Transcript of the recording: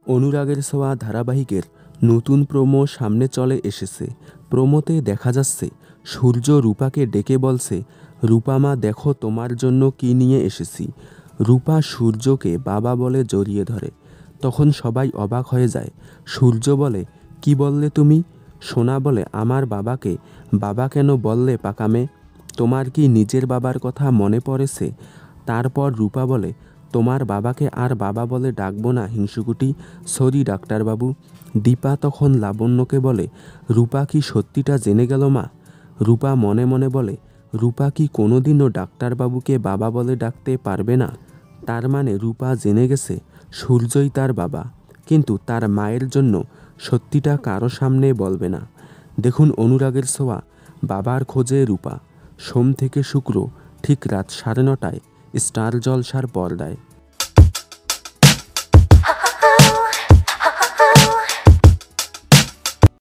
অনুরাগের ছোঁয়া ধারাবাহিকের নতুন প্রোমো সামনে চলে এসেছে। প্রোমোতে দেখা যাচ্ছে সূর্য রূপাকে ডেকে বলছে, রূপা মা দেখো তোমার জন্য কি নিয়ে এসেছি। রূপা সূর্যকে বাবা বলে জড়িয়ে ধরে। তখন সবাই অবাক হয়ে যায়। সূর্য বলে, কি বললে তুমি? সোনা বলে, আমার বাবাকে বাবা কেন বললে পাকামে? তোমার কি নিজের বাবার কথা মনে পড়েছে? তারপর রূপা বলে, তোমার বাবাকে আর বাবা বলে ডাকবো না হিংসুকুটি, সরি ডাক্তারবাবু। দীপা তখন লাবণ্যকে বলে, রূপা কি সত্যিটা জেনে গেল মা? রূপা মনে মনে বলে, রূপা কি কোনোদিনও ডাক্তারবাবুকে বাবা বলে ডাকতে পারবে না? তার মানে রূপা জেনে গেছে সূর্যই তার বাবা, কিন্তু তার মায়ের জন্য সত্যিটা কারো সামনে বলবে না। দেখুন অনুরাগের ছোঁয়া, বাবার খোঁজে রূপা, সোম থেকে শুক্র ঠিক রাত 9:30টায় স্টার জলসার পর্দায়।